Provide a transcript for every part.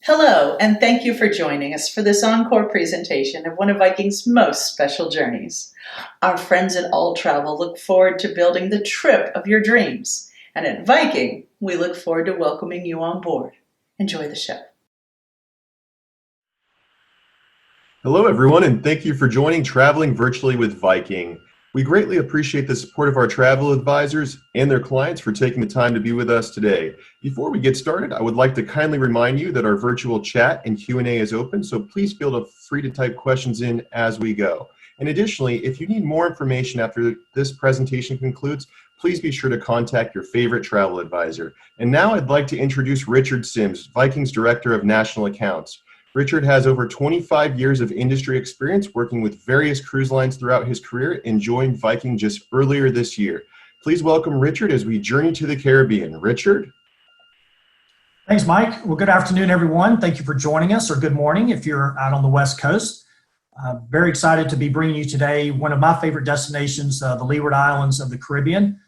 Hello, and thank you for joining us for this encore presentation of one of Viking's most special journeys. Our friends at All Travel look forward to building the trip of your dreams, and at Viking, we look forward to welcoming you on board. Enjoy the show. Hello, everyone, and thank you for joining Traveling Virtually with Viking. We greatly appreciate the support of our travel advisors and their clients for taking the time to be with us today. Before we get started, I would like to kindly remind you that our virtual chat and Q&A is open, so please feel free to type questions in as we go. And additionally, if you need more information after this presentation concludes, please be sure to contact your favorite travel advisor. And now I'd like to introduce Richard Sims, Viking's Director of National Accounts. Richard has over 25 years of industry experience working with various cruise lines throughout his career and joined Viking just earlier this year. Please welcome Richard as we journey to the Caribbean. Richard? Thanks, Mike. Well, good afternoon, everyone. Thank you for joining us, or good morning if you're out on the West Coast. Very excited to be bringing you today one of my favorite destinations, the Leeward Islands of the Caribbean.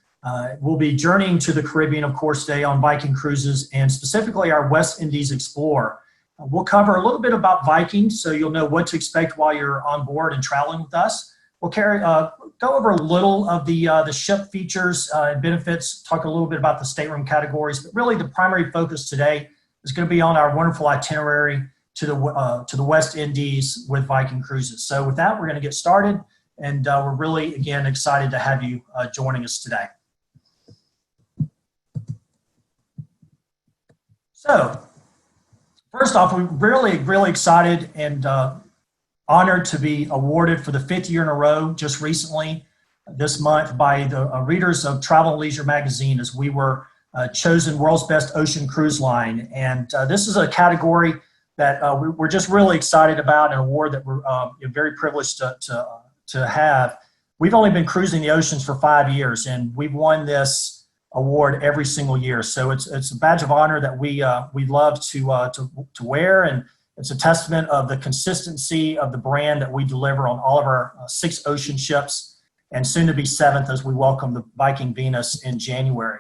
We'll be journeying to the Caribbean, of course, today on Viking cruises, and specifically our West Indies Explorer. We'll cover a little bit about Viking, so you'll know what to expect while you're on board and traveling with us. We'll go over a little of the ship features and benefits, talk a little bit about the stateroom categories, but really the primary focus today is going to be on our wonderful itinerary to the West Indies with Viking Cruises. So with that, we're going to get started, and we're really, again, excited to have you joining us today. So, first off, we're really excited and honored to be awarded for the 5th year in a row just recently this month by the readers of Travel and Leisure magazine, as we were chosen World's Best Ocean Cruise Line. And this is a category that we're just really excited about, an award that we're very privileged to have. We've only been cruising the oceans for 5 years, and we've won this award every single year. So it's a badge of honor that we love to wear, and it's a testament of the consistency of the brand that we deliver on all of our 6 ocean ships, and soon to be 7th as we welcome the Viking Venus in January.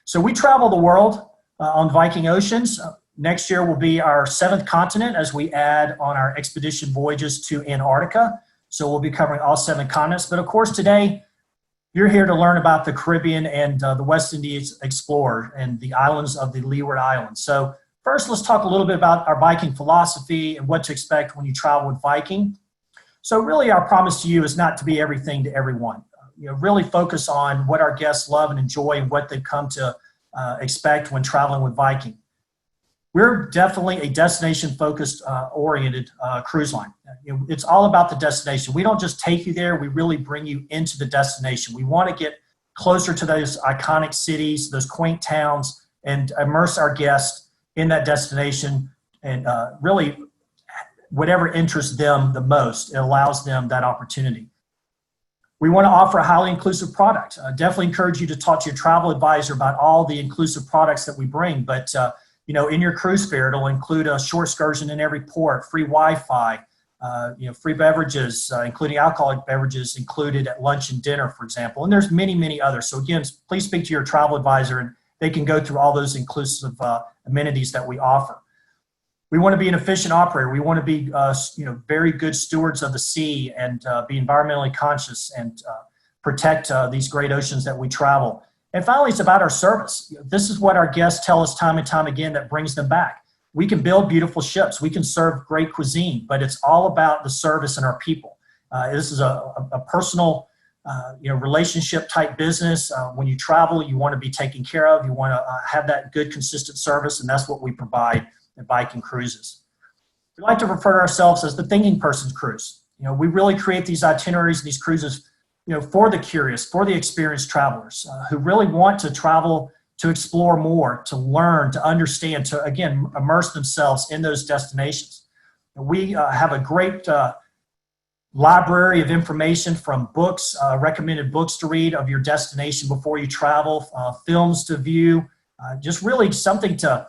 So we travel the world on Viking Oceans. Next year will be our 7th continent as we add on our expedition voyages to Antarctica. So we'll be covering all 7 continents. But of course today, you're here to learn about the Caribbean and the West Indies Explorer and the islands of the Leeward Islands. So first, let's talk a little bit about our Viking philosophy and what to expect when you travel with Viking. So really, our promise to you is not to be everything to everyone. Really focus on what our guests love and enjoy and what they've come to expect when traveling with Viking. We're definitely a destination-focused, oriented cruise line. It's all about the destination. We don't just take you there, we really bring you into the destination. We want to get closer to those iconic cities, those quaint towns, and immerse our guests in that destination, and really whatever interests them the most, it allows them that opportunity. We want to offer a highly inclusive product. Definitely encourage you to talk to your travel advisor about all the inclusive products that we bring, but in your cruise fare, it'll include a shore excursion in every port, free Wi-Fi, free beverages, including alcoholic beverages included at lunch and dinner, for example. And there's many, many others. So again, please speak to your travel advisor, and they can go through all those inclusive amenities that we offer. We want to be an efficient operator. We want to be, very good stewards of the sea and be environmentally conscious and protect these great oceans that we travel. And finally, it's about our service. This is what our guests tell us time and time again that brings them back. We can build beautiful ships. We can serve great cuisine, but it's all about the service and our people. This is a personal, relationship type business. When you travel, you want to be taken care of. You want to have that good, consistent service, and that's what we provide at Viking Cruises. We like to refer to ourselves as the thinking person's cruise. We really create these itineraries and these cruises for the curious, for the experienced travelers who really want to travel, to explore more, to learn, to understand, to, again, immerse themselves in those destinations. We have a great library of information, from books, recommended books to read of your destination before you travel, films to view, just really something to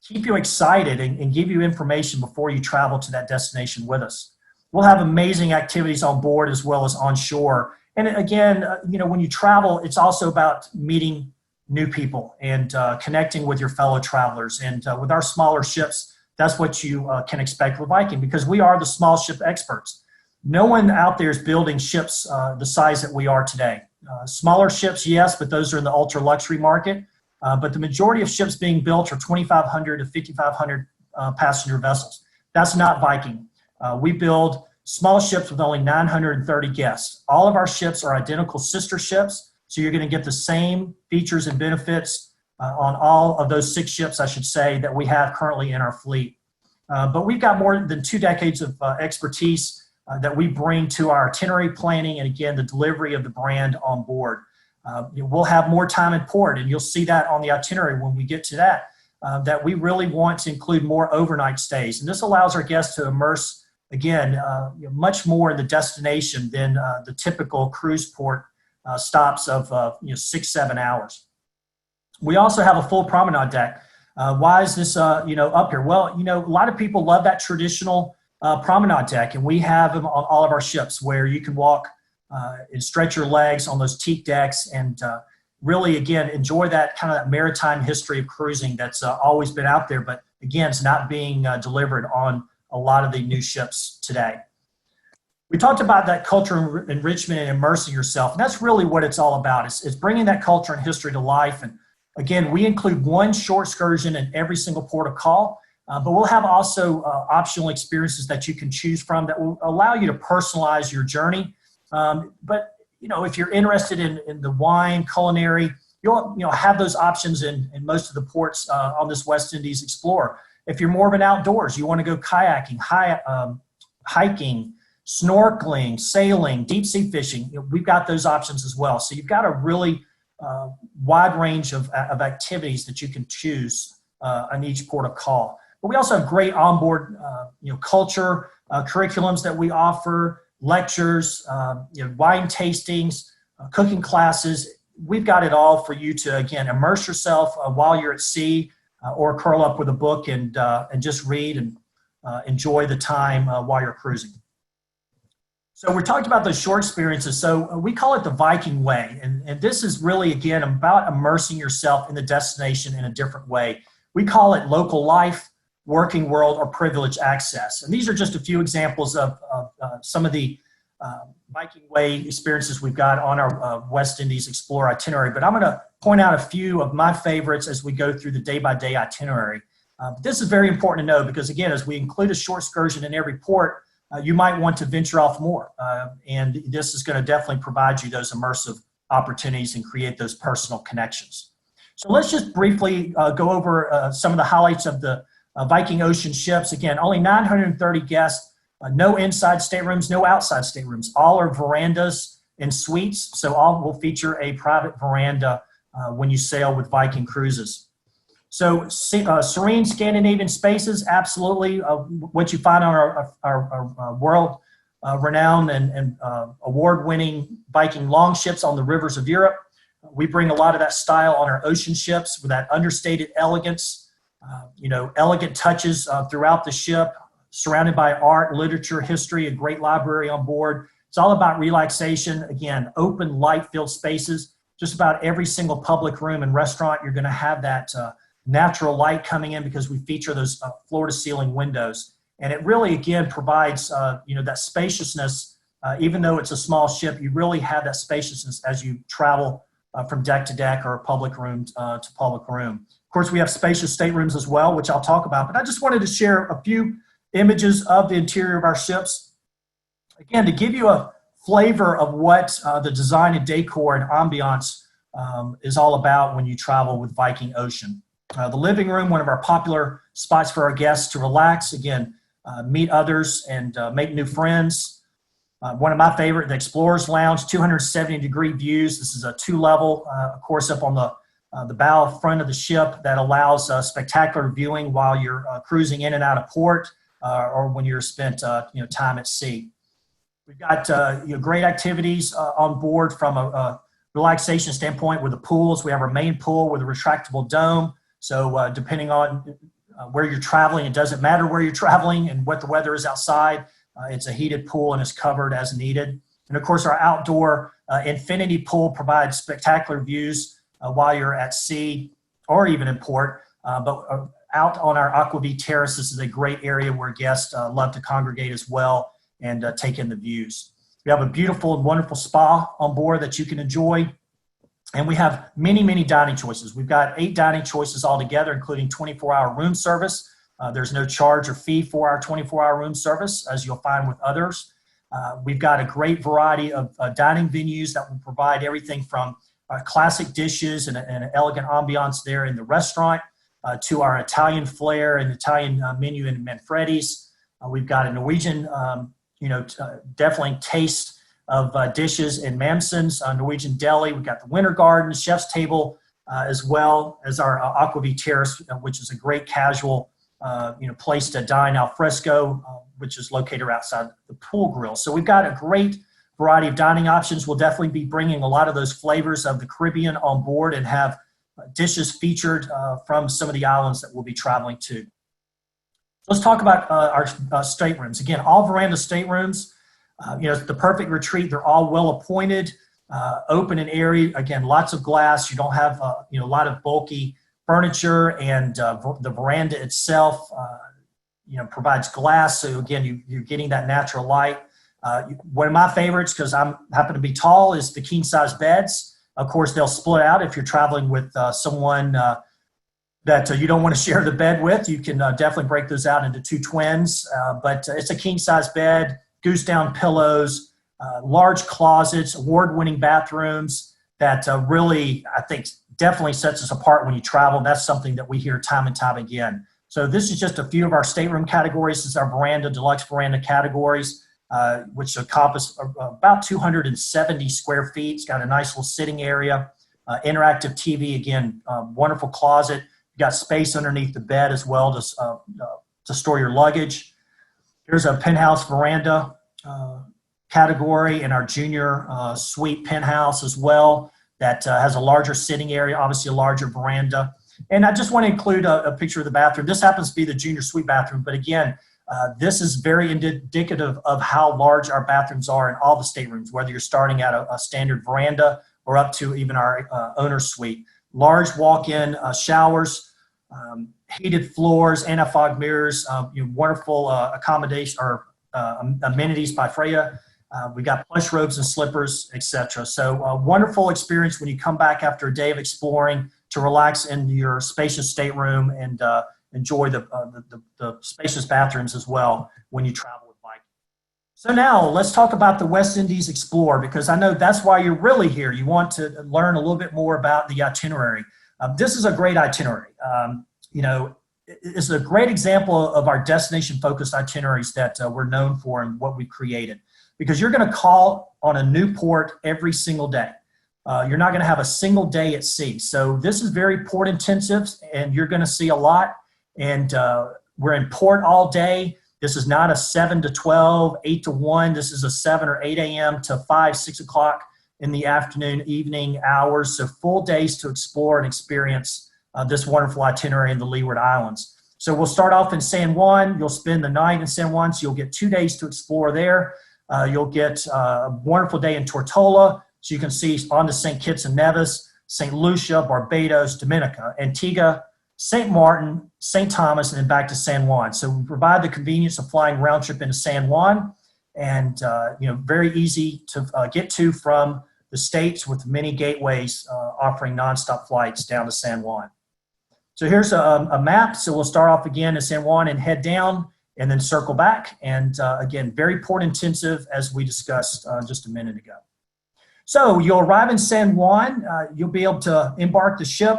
keep you excited and give you information before you travel to that destination with us. We'll have amazing activities on board as well as on shore. And again, when you travel, it's also about meeting new people and connecting with your fellow travelers. And with our smaller ships, that's what you can expect with Viking, because we are the small ship experts. No one out there is building ships the size that we are today. Smaller ships, yes, but those are in the ultra luxury market. But the majority of ships being built are 2,500 to 5,500 passenger vessels. That's not Viking. We build small ships with only 930 guests. All of our ships are identical sister ships, so you're going to get the same features and benefits on all of those 6 ships, I should say, that we have currently in our fleet. But we've got more than 2 decades of expertise that we bring to our itinerary planning and, again, the delivery of the brand on board. We'll have more time in port, and you'll see that on the itinerary when we get to that, that we really want to include more overnight stays. And this allows our guests to immerse, again, much more in the destination than the typical cruise port stops of 6-7 hours. We also have a full promenade deck. Why is this up here? Well, a lot of people love that traditional promenade deck, and we have them on all of our ships where you can walk and stretch your legs on those teak decks and really, again, enjoy that kind of that maritime history of cruising that's always been out there, but again, it's not being delivered on a lot of the new ships today. We talked about that culture enrichment and immersing yourself, and that's really what it's all about. It's bringing that culture and history to life. And again, we include one short excursion in every single port of call, but we'll have also optional experiences that you can choose from that will allow you to personalize your journey. But if you're interested in the wine, culinary, you'll have those options in most of the ports on this West Indies Explorer. If you're more of an outdoors, you want to go kayaking, hiking, snorkeling, sailing, deep sea fishing, we've got those options as well. So you've got a really wide range of activities that you can choose on each port of call. But we also have great onboard culture curriculums that we offer, lectures, wine tastings, cooking classes. We've got it all for you to, again, immerse yourself while you're at sea or curl up with a book and just read and enjoy the time while you're cruising. So we talked about those short experiences. So we call it the Viking way. And this is really, again, about immersing yourself in the destination in a different way. We call it local life, working world, or privileged access. And these are just a few examples of some of the Viking way experiences we've got on our West Indies Explorer itinerary. But I'm going to point out a few of my favorites as we go through the day-by-day itinerary. This is very important to know because, again, as we include a short excursion in every port, you might want to venture off more. And this is going to definitely provide you those immersive opportunities and create those personal connections. So let's just briefly go over some of the highlights of the Viking Ocean ships. Again, only 930 guests, no inside staterooms, no outside staterooms. All are verandas and suites, so all will feature a private veranda when you sail with Viking cruises. So serene Scandinavian spaces, absolutely what you find on our world renowned and award-winning Viking longships on the rivers of Europe. We bring a lot of that style on our ocean ships with that understated elegance, elegant touches throughout the ship, surrounded by art, literature, history, a great library on board. It's all about relaxation. Again, open, light-filled spaces. Just about every single public room and restaurant, you're going to have that natural light coming in because we feature those floor-to-ceiling windows. And it really, again, provides, that spaciousness. Even though it's a small ship, you really have that spaciousness as you travel from deck to deck or public room to public room. Of course, we have spacious staterooms as well, which I'll talk about. But I just wanted to share a few images of the interior of our ships. Again, to give you a flavor of what the design and decor and ambiance is all about when you travel with Viking Ocean. The living room, one of our popular spots for our guests to relax, again, meet others and make new friends. One of my favorite, the Explorer's Lounge, 270-degree views. This is a 2-level, of course, up on the bow front of the ship that allows spectacular viewing while you're cruising in and out of port or when you're spent time at sea. We've got great activities on board from a relaxation standpoint with the pools. We have our main pool with a retractable dome. So depending on where you're traveling, it doesn't matter where you're traveling and what the weather is outside. It's a heated pool and it's covered as needed. And of course, our outdoor infinity pool provides spectacular views while you're at sea or even in port. But out on our Aquavit Terrace, this is a great area where guests love to congregate as well and take in the views. We have a beautiful and wonderful spa on board that you can enjoy. And we have many, many dining choices. We've got 8 dining choices altogether, including 24-hour room service. There's no charge or fee for our 24-hour room service, as you'll find with others. We've got a great variety of dining venues that will provide everything from classic dishes and an elegant ambiance there in the restaurant to our Italian flair and Italian menu in Manfredi's. We've got a Norwegian, definitely taste of dishes in Mamson's Norwegian Deli. We've got the Winter Garden, Chef's Table, as well as our Aquavit Terrace, which is a great casual place to dine al fresco, which is located outside the pool grill. So we've got a great variety of dining options. We'll definitely be bringing a lot of those flavors of the Caribbean on board and have dishes featured from some of the islands that we'll be traveling to. Let's talk about our staterooms. Again, all veranda staterooms, the perfect retreat. They're all well appointed, open and airy. Again, lots of glass. You don't have a lot of bulky furniture, and the veranda itself, provides glass. So again, you're getting that natural light. One of my favorites, because I happen to be tall, is the king size beds. Of course, they'll split out if you're traveling with someone that you don't want to share the bed with. You can definitely break those out into 2 twins. But it's a king size bed, goose down pillows, large closets, award-winning bathrooms that really, I think, definitely sets us apart when you travel. And that's something that we hear time and time again. So this is just a few of our stateroom categories. This is our veranda, deluxe veranda categories, which encompass about 270 square feet. It's got a nice little sitting area, interactive TV, again, wonderful closet. You got space underneath the bed as well to store your luggage. Here's a penthouse veranda category in our junior suite penthouse as well that has a larger sitting area, obviously a larger veranda. And I just want to include a picture of the bathroom. This happens to be the junior suite bathroom, but again, this is very indicative of how large our bathrooms are in all the staterooms, whether you're starting at a standard veranda or up to even our owner's suite. Large walk-in showers, heated floors, anti-fog mirrors, wonderful accommodation or amenities by Freya. We got plush robes and slippers, etc. So a wonderful experience when you come back after a day of exploring to relax in your spacious stateroom and enjoy the spacious bathrooms as well when you travel with Viking. So now let's talk about the West Indies Explore, because I know that's why you're really here. You want to learn a little bit more about the itinerary. This is a great itinerary. It's a great example of our destination-focused itineraries that we're known for and what we've created, because you're going to call on a new port every single day. You're not going to have a single day at sea. So this is very port intensive, and you're going to see a lot. And we're in port all day. This is not a 7 to 12, 8 to 1. This is a 7 or 8 a.m. to 5, 6 o'clock in the afternoon, evening hours. So full days to explore and experience this wonderful itinerary in the Leeward Islands. So we'll start off in San Juan. You'll spend the night in San Juan, so you'll get 2 days to explore there. You'll get a wonderful day in Tortola, so you can see on to St. Kitts and Nevis, St. Lucia, Barbados, Dominica, Antigua, St. Martin, St. Thomas, and then back to San Juan. So we provide the convenience of flying round trip into San Juan, and very easy to get to from the States, with many gateways offering nonstop flights down to San Juan. So here's a map. So we'll start off again in San Juan and head down and then circle back. And again, very port intensive, as we discussed just a minute ago. So you'll arrive in San Juan. You'll be able to embark the ship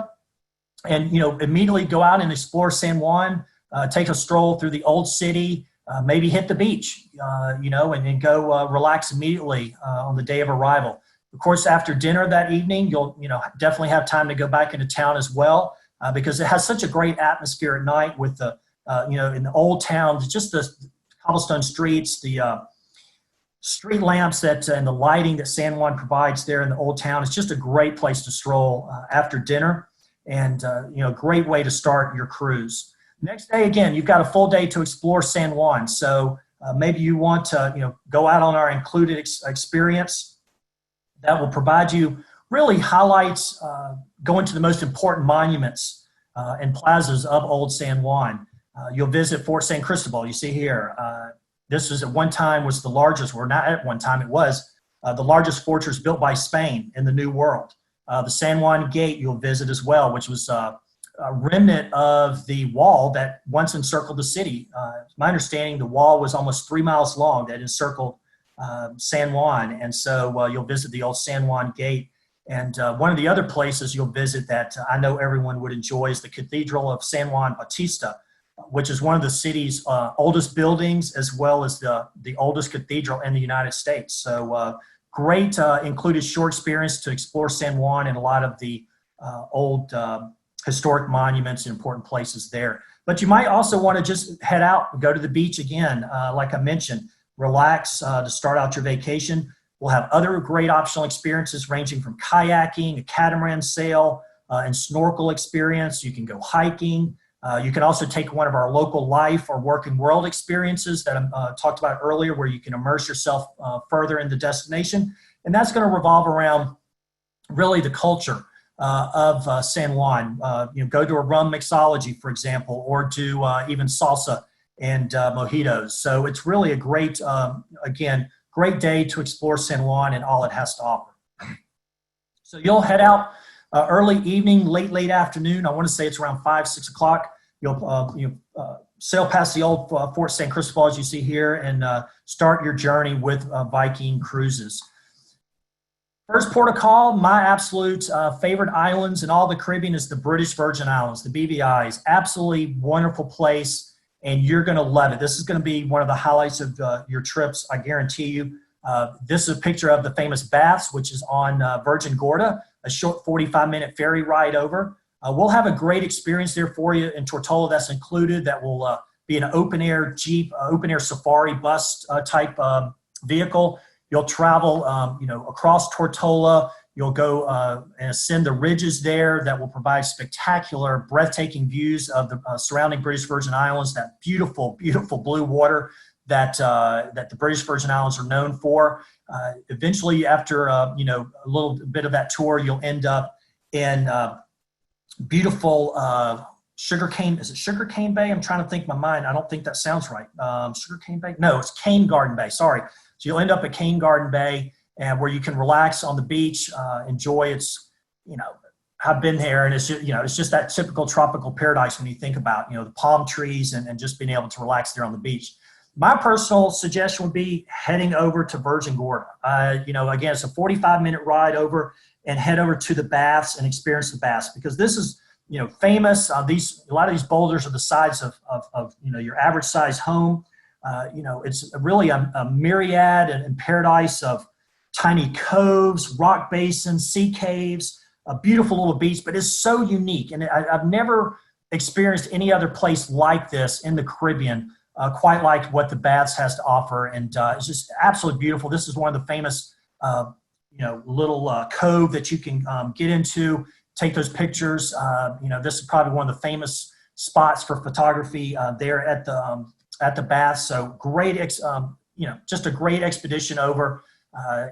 and immediately go out and explore San Juan, take a stroll through the old city, maybe hit the beach, and then go relax immediately on the day of arrival. Of course, after dinner that evening, you'll definitely have time to go back into town as well, because it has such a great atmosphere at night with the in the old town, just the cobblestone streets, the street lamps and the lighting that San Juan provides there in the old town. It's just a great place to stroll after dinner, and great way to start your cruise. Next day, again, you've got a full day to explore San Juan. So maybe you want to go out on our included experience that will provide you really highlights, going to the most important monuments and plazas of Old San Juan. You'll visit Fort San Cristobal, you see here. This was at one time was the largest, or not at one time, it was the largest fortress built by Spain in the New World. The San Juan Gate you'll visit as well, which was a remnant of the wall that once encircled the city. My understanding, the wall was almost 3 miles long that encircled San Juan. And so you'll visit the old San Juan Gate. And one of the other places you'll visit that I know everyone would enjoy is the Cathedral of San Juan Bautista, which is one of the city's oldest buildings, as well as the oldest cathedral in the United States. So great included short experience to explore San Juan and a lot of the old historic monuments and important places there. But you might also want to just head out, go to the beach again, like I mentioned, relax to start out your vacation. We'll have other great optional experiences ranging from kayaking, a catamaran sail, and snorkel experience. You can go hiking. You can also take one of our local life or working world experiences that I talked about earlier, where you can immerse yourself further in the destination. And that's going to revolve around really the culture of San Juan. Go to a rum mixology, for example, or do even salsa and mojitos. So it's really a great, again, great day to explore San Juan and all it has to offer. So you'll head out early evening, late afternoon. I want to say it's around 5, 6 o'clock. You'll sail past the old Fort San Cristobal, as you see here, and start your journey with Viking cruises. First port of call, my absolute favorite islands in all the Caribbean is the British Virgin Islands, the BVIs. Absolutely wonderful place, and you're going to love it. This is going to be one of the highlights of your trips, I guarantee you. This is a picture of the famous baths, which is on Virgin Gorda, a short 45-minute ferry ride over. We'll have a great experience there for you in Tortola that's included. That will be an open-air Jeep, open-air safari bus type vehicle. You'll travel, across Tortola. You'll go and ascend the ridges there that will provide spectacular, breathtaking views of the surrounding British Virgin Islands, that beautiful, beautiful blue water that the British Virgin Islands are known for. Eventually, after a little bit of that tour, you'll end up in beautiful sugarcane. Is it Sugarcane Bay? I'm trying to think in my mind. I don't think that sounds right. Sugarcane Bay? No, it's Cane Garden Bay. Sorry. So you'll end up at Cane Garden Bay, and where you can relax on the beach, enjoy its, I've been there, and it's just, it's just that typical tropical paradise when you think about, the palm trees and just being able to relax there on the beach. My personal suggestion would be heading over to Virgin Gorda. Again, it's a 45-minute ride over, and head over to the baths and experience the baths, because this is, famous. A lot of these boulders are the size of your average size home. It's really a myriad and paradise of tiny coves, rock basins, sea caves, a beautiful little beach, but it's so unique. And I've never experienced any other place like this in the Caribbean, quite like what the baths has to offer. And it's just absolutely beautiful. This is one of the famous, little cove that you can get into, take those pictures. This is probably one of the famous spots for photography there at the bath. So great, just a great expedition over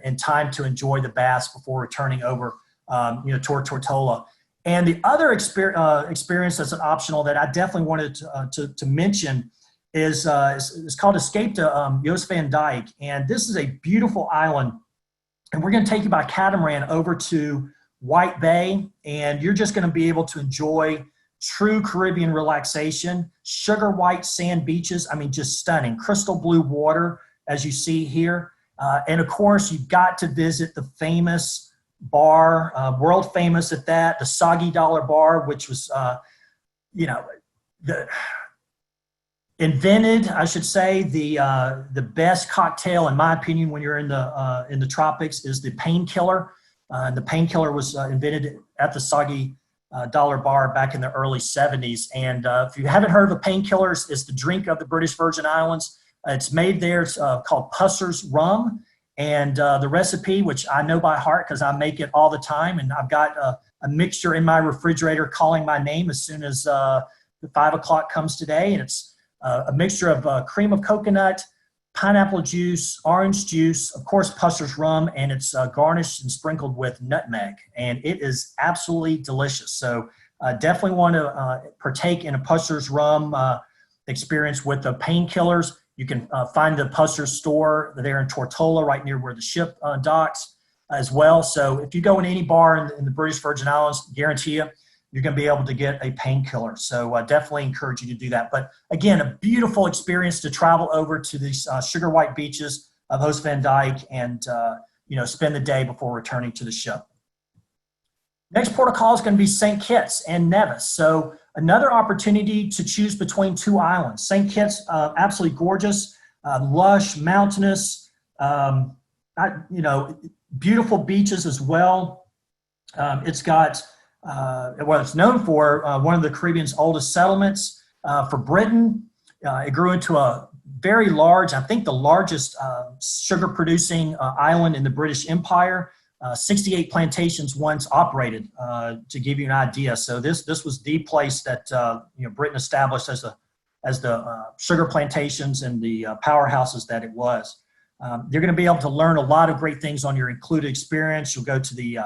in time to enjoy the baths before returning over, toward Tortola. And the other experience that's an optional that I definitely wanted to mention is called Escape to Jost Van Dyke. And this is a beautiful island. And we're going to take you by catamaran over to White Bay, and you're just going to be able to enjoy true Caribbean relaxation, sugar white sand beaches. I mean, just stunning. Crystal blue water, as you see here. And of course, you've got to visit the famous bar, world famous at that, the Soggy Dollar Bar, which was, invented, I should say, the best cocktail, in my opinion, when you're in the tropics, is the painkiller. And the painkiller was invented at the Soggy Dollar Bar back in the early 70s. And if you haven't heard of a painkiller, it's the drink of the British Virgin Islands. It's made there. It's called Pusser's Rum. And the recipe, which I know by heart because I make it all the time, and I've got a mixture in my refrigerator calling my name as soon as the 5 o'clock comes today. And it's a mixture of cream of coconut, pineapple juice, orange juice, of course, Pusser's rum, and it's garnished and sprinkled with nutmeg. And it is absolutely delicious. So definitely want to partake in a Puster's rum experience with the painkillers. You can find the Puster's store there in Tortola, right near where the ship docks as well. So if you go in any bar in the British Virgin Islands, guarantee you're going to be able to get a painkiller. So definitely encourage you to do that. But again, a beautiful experience to travel over to these sugar white beaches of Host Van Dyke and spend the day before returning to the ship. Next port of call is going to be St. Kitts and Nevis. So another opportunity to choose between two islands. St. Kitts, absolutely gorgeous, lush, mountainous, beautiful beaches as well. It's got, it's known for one of the Caribbean's oldest settlements. For Britain, it grew into a very large, I think the largest sugar producing island in the British Empire. 68 plantations once operated, to give you an idea. So this was the place that Britain established as the sugar plantations and the powerhouses that it was. You're going to be able to learn a lot of great things on your included experience. You'll go to the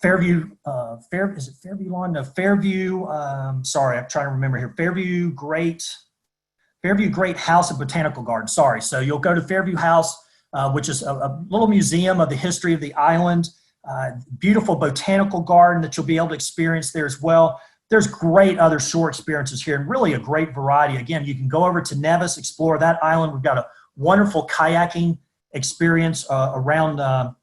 Fairview Lawn? No, Fairview. Sorry, I'm trying to remember here. Fairview Great House and Botanical Garden. Sorry. So you'll go to Fairview House, which is a little museum of the history of the island. Beautiful botanical garden that you'll be able to experience there as well. There's great other shore experiences here and really a great variety. Again, you can go over to Nevis, explore that island. We've got a wonderful kayaking experience around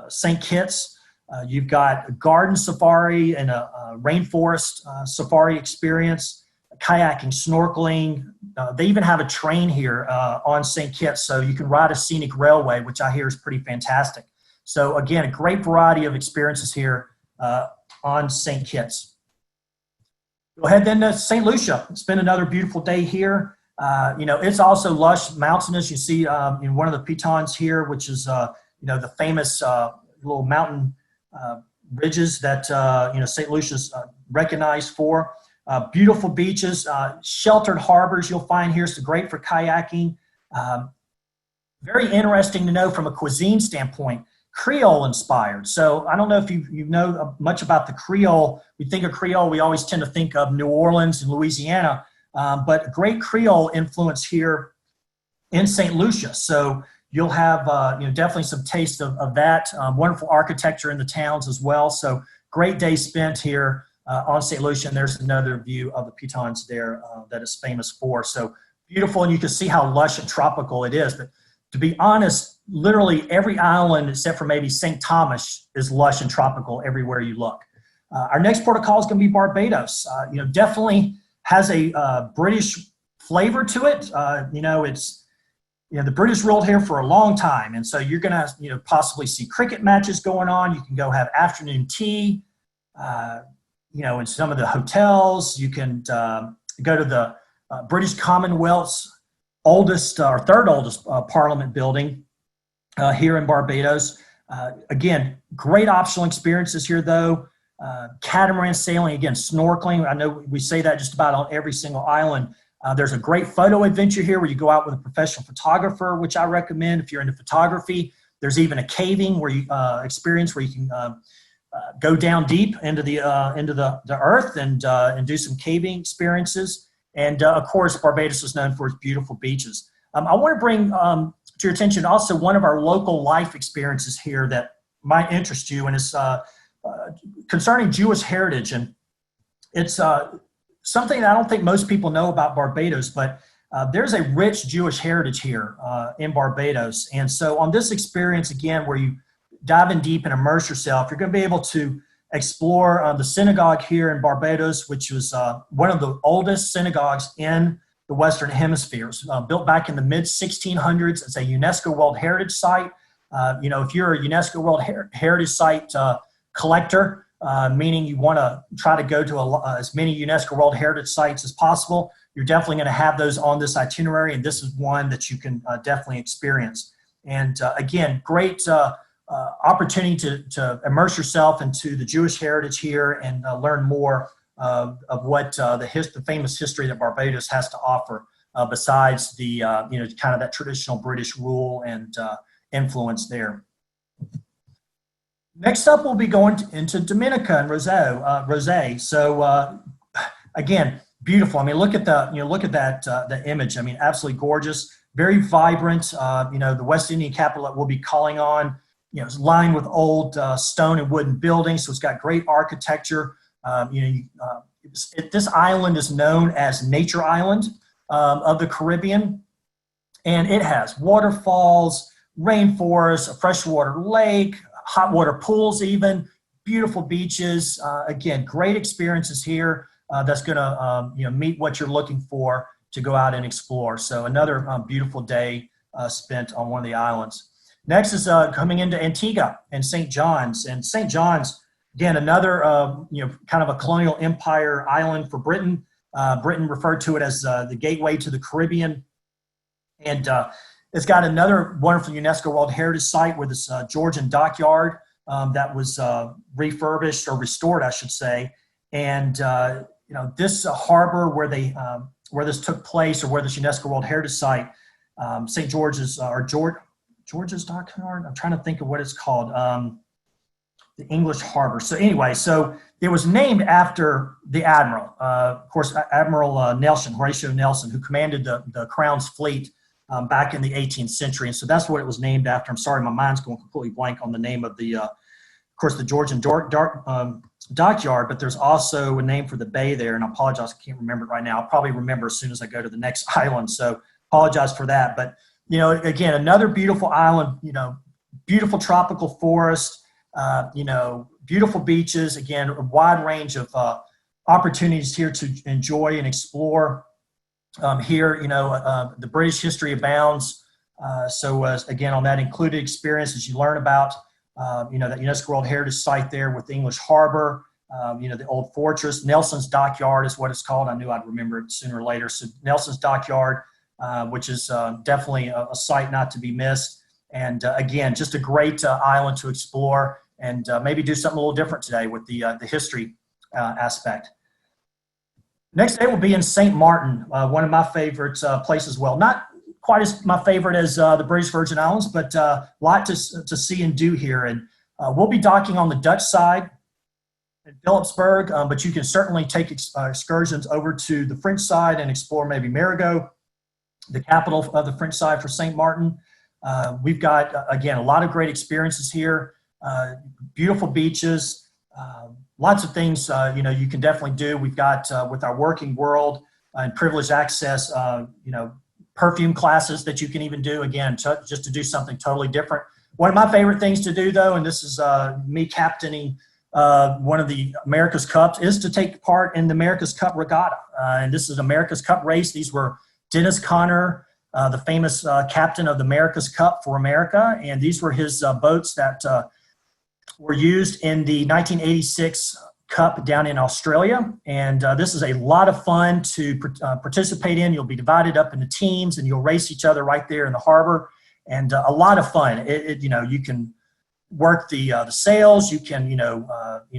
St. Kitts. You've got a garden safari and a rainforest safari experience, kayaking, snorkeling. They even have a train here on St. Kitts, so you can ride a scenic railway, which I hear is pretty fantastic. So again, a great variety of experiences here on St. Kitts. Go ahead then to St. Lucia. Spend another beautiful day here. It's also lush, mountainous. You see in one of the pitons here, which is the famous little mountain ridges that St. Lucia's recognized for. Beautiful beaches, sheltered harbors you'll find here. So great for kayaking. Very interesting to know from a cuisine standpoint, Creole inspired. So I don't know if you know much about the Creole. We think of Creole, we always tend to think of New Orleans and Louisiana, but great Creole influence here in St. Lucia. So you'll have definitely some taste of that. Wonderful architecture in the towns as well. So great day spent here on St. Lucia, and there's another view of the pitons there that is famous for. So beautiful, and you can see how lush and tropical it is. But to be honest, literally every island except for maybe St. Thomas is lush and tropical everywhere you look. Our next port of call is going to be Barbados. Definitely has a British flavor to it. It's the British ruled here for a long time, and so you're going to possibly see cricket matches going on. You can go have afternoon tea. In some of the hotels. You can go to the British Commonwealth's third oldest parliament building here in Barbados. Again, great optional experiences here though. Catamaran sailing, again, snorkeling. I know we say that just about on every single island. There's a great photo adventure here where you go out with a professional photographer, which I recommend if you're into photography. There's even a caving where you experience where you can go down deep into the earth and do some caving experiences. And of course, Barbados is known for its beautiful beaches. I want to bring to your attention also one of our local life experiences here that might interest you, and it's concerning Jewish heritage. And it's something that I don't think most people know about Barbados, but there's a rich Jewish heritage here in Barbados. And so on this experience, again, where you dive in deep and immerse yourself, you're going to be able to explore the synagogue here in Barbados, which was one of the oldest synagogues in the Western Hemisphere. It was built back in the mid-1600s. It's a UNESCO World Heritage Site. If you're a UNESCO World Heritage Site collector, meaning you want to try to go to as many UNESCO World Heritage Sites as possible, you're definitely going to have those on this itinerary, and this is one that you can definitely experience. And again, great opportunity to immerse yourself into the Jewish heritage here and learn more of what the famous history that Barbados has to offer, besides the kind of that traditional British rule and influence there. Next up, we'll be going into Dominica and Rosé. So again, beautiful. I mean, look at the image. I mean, absolutely gorgeous, very vibrant. The West Indian capital that we'll be calling on, is lined with old stone and wooden buildings. So it's got great architecture. This island is known as Nature Island of the Caribbean, and it has waterfalls, rainforests, a freshwater lake, hot water pools, even beautiful beaches. Again, great experiences here. That's going to meet what you're looking for to go out and explore. So another beautiful day spent on one of the islands. Next is coming into Antigua and St. John's. And St. John's, again, another kind of a colonial empire island for Britain. Britain referred to it as the gateway to the Caribbean. And it's got another wonderful UNESCO World Heritage Site with this Georgian dockyard that was refurbished or restored, I should say. And this harbor where this took place, or where this UNESCO World Heritage Site, St. George's George's Dockyard. I'm trying to think of what it's called. The English Harbor. So anyway, so it was named after the admiral, of course, Admiral Nelson, Horatio Nelson, who commanded the Crown's fleet back in the 18th century. And so that's what it was named after. I'm sorry, my mind's going completely blank on the name of the Georgian dockyard, but there's also a name for the bay there, and I apologize, I can't remember it right now. I'll probably remember as soon as I go to the next island, so apologize for that. But, again, another beautiful island, beautiful tropical forest, beautiful beaches, again, a wide range of opportunities here to enjoy and explore. Here, the British history abounds. Again, on that included experience, as you learn about that UNESCO World Heritage Site there with the English Harbor, the old fortress. Nelson's Dockyard is what it's called. I knew I'd remember it sooner or later. So Nelson's Dockyard, which is definitely a site not to be missed. And again, just a great island to explore, and maybe do something a little different today with the history aspect. Next day will be in St. Martin, one of my favorite places. Well, not quite as my favorite as the British Virgin Islands, but a lot to see and do here. And we'll be docking on the Dutch side in Philipsburg, but you can certainly take excursions over to the French side and explore maybe Marigot, the capital of the French side for St. Martin. We've got, again, a lot of great experiences here, beautiful beaches, lots of things, you can definitely do. We've got, with our working world and privileged access, perfume classes that you can even do, again, just to do something totally different. One of my favorite things to do, though, and this is me captaining one of the America's Cups, is to take part in the America's Cup Regatta. And this is America's Cup race. These were Dennis Conner, the famous captain of the America's Cup for America, and these were his boats that were used in the 1986 Cup down in Australia. And this is a lot of fun to participate in. You'll be divided up into teams, and you'll race each other right there in the harbor, and a lot of fun. You can work the sails, you can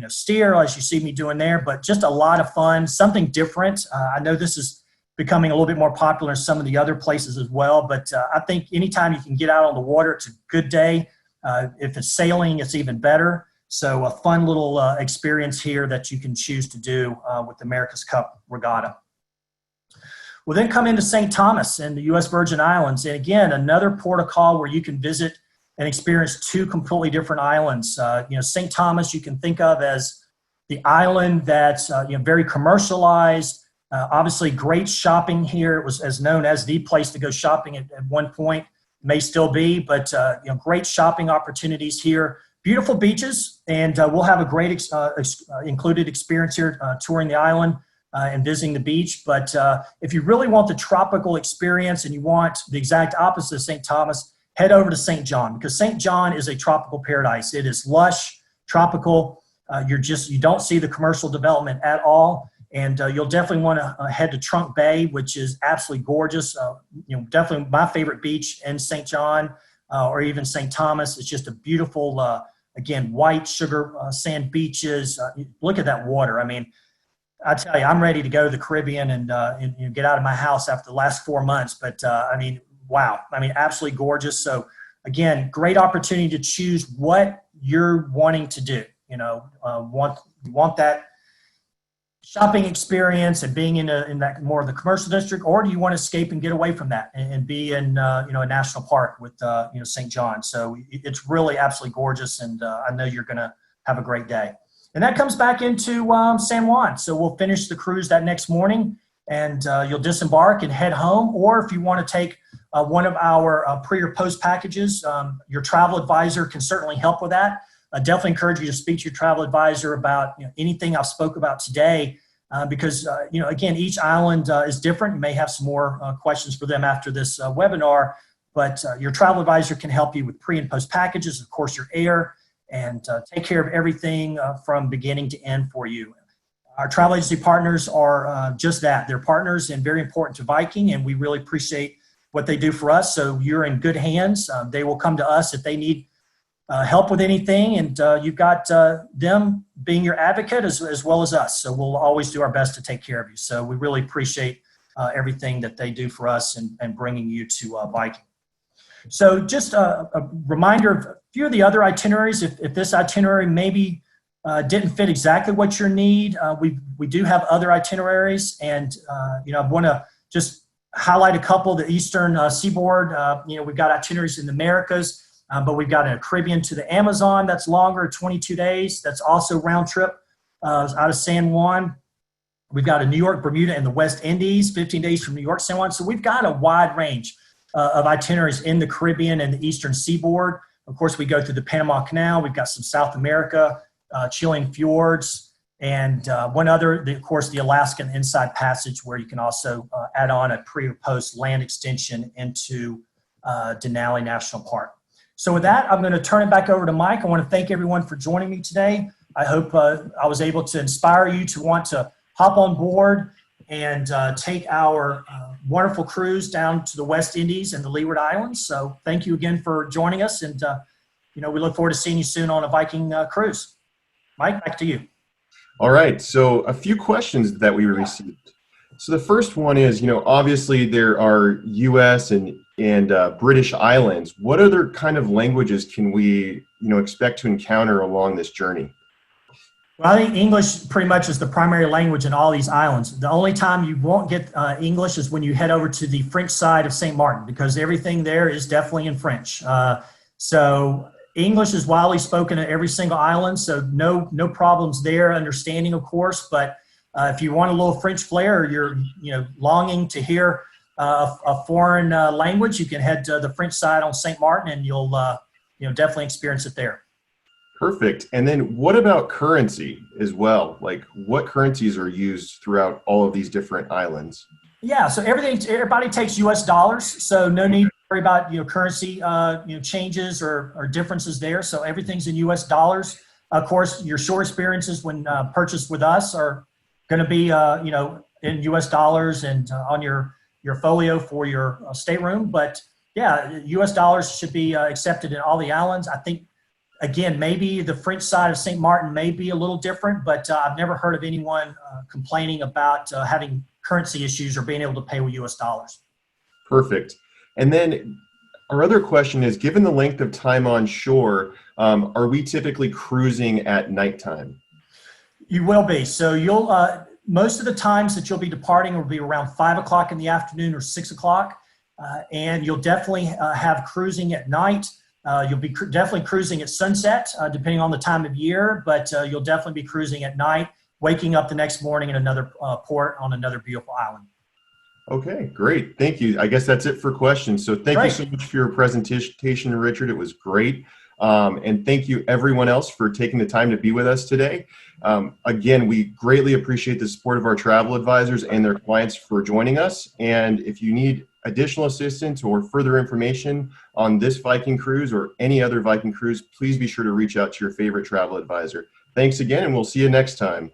steer, as you see me doing there, but just a lot of fun, something different. I know this is becoming a little bit more popular in some of the other places as well, but I think anytime you can get out on the water, it's a good day. If it's sailing, it's even better. So a fun little experience here that you can choose to do with the America's Cup Regatta. We'll then come into St. Thomas in the U.S. Virgin Islands. And again, another port of call where you can visit and experience two completely different islands. St. Thomas you can think of as the island that's very commercialized. Obviously, great shopping here. It was as known as the place to go shopping at one point, may still be, but great shopping opportunities here. Beautiful beaches, and we'll have a great included experience here touring the island and visiting the beach. But if you really want the tropical experience and you want the exact opposite of St. Thomas, head over to St. John, because St. John is a tropical paradise. It is lush, tropical. You don't see the commercial development at all. And you'll definitely want to head to Trunk Bay, which is absolutely gorgeous. Definitely my favorite beach in St. John or even St. Thomas. It's just a beautiful, again, white sugar sand beaches. Look at that water. I mean, I tell you, I'm ready to go to the Caribbean and get out of my house after the last 4 months. But I mean, wow. I mean, absolutely gorgeous. So again, great opportunity to choose what you're wanting to do. Want that shopping experience and being in that more of the commercial district, or do you want to escape and get away from that and be in a national park with St. John? So it's really absolutely gorgeous, and I know you're going to have a great day. And that comes back into San Juan. So we'll finish the cruise that next morning, and you'll disembark and head home. Or if you want to take one of our pre or post packages, your travel advisor can certainly help with that. I definitely encourage you to speak to your travel advisor about anything I've spoke about today, because again, each island is different. You may have some more questions for them after this webinar, but your travel advisor can help you with pre and post packages, of course, your air, and take care of everything from beginning to end for you. Our travel agency partners are just that. They're partners and very important to Viking, and we really appreciate what they do for us. So you're in good hands. They will come to us if they need help with anything, and you've got them being your advocate as well as us. So we'll always do our best to take care of you. So we really appreciate everything that they do for us and bringing you to Viking. So just a reminder of a few of the other itineraries. If this itinerary maybe didn't fit exactly what your need, we do have other itineraries, and I want to just highlight a couple. The eastern seaboard, we've got itineraries in the Americas. But we've got a Caribbean to the Amazon that's longer, 22 days. That's also round trip out of San Juan. We've got a New York, Bermuda, and the West Indies, 15 days from New York, San Juan. So we've got a wide range of itineraries in the Caribbean and the Eastern Seaboard. Of course, we go through the Panama Canal. We've got some South America, Chilean fjords, and one other, of course, the Alaskan Inside Passage, where you can also add on a pre or post land extension into Denali National Park. So with that, I'm going to turn it back over to Mike. I want to thank everyone for joining me today. I hope I was able to inspire you to want to hop on board and take our wonderful cruise down to the West Indies and the Leeward Islands. So thank you again for joining us. And, we look forward to seeing you soon on a Viking cruise. Mike, back to you. All right. So a few questions that we received. So the first one is, obviously there are U.S. and British islands. What other kind of languages can we, expect to encounter along this journey? Well, I think English pretty much is the primary language in all these islands. The only time you won't get English is when you head over to the French side of St. Martin, because everything there is definitely in French. So English is widely spoken at every single island, so no problems there, understanding, of course, but if you want a little French flair, or you're longing to hear a foreign language, you can head to the French side on St. Martin, and you'll definitely experience it there. Perfect. And then what about currency as well? Like, what currencies are used throughout all of these different islands? Yeah, so everybody takes U.S. dollars, so no need to worry about currency changes or differences there. So everything's in U.S. dollars. Of course, your shore experiences when purchased with us are going to be in U.S. dollars and on your folio for your stateroom. But yeah, U.S. dollars should be accepted in all the islands. I think, again, maybe the French side of St. Martin may be a little different, but I've never heard of anyone complaining about having currency issues or being able to pay with U.S. dollars. Perfect. And then our other question is, given the length of time on shore, are we typically cruising at nighttime? You will be. So you'll most of the times that you'll be departing will be around 5 o'clock in the afternoon or 6 o'clock, and you'll definitely have cruising at night. You'll be definitely cruising at sunset, depending on the time of year, but you'll definitely be cruising at night, waking up the next morning in another port on another beautiful island. Okay, great. Thank you. I guess that's it for questions. So thank you so much for your presentation, Richard. It was great. And thank you everyone else for taking the time to be with us today. Again, we greatly appreciate the support of our travel advisors and their clients for joining us. And if you need additional assistance or further information on this Viking cruise or any other Viking cruise, please be sure to reach out to your favorite travel advisor. Thanks again, and we'll see you next time.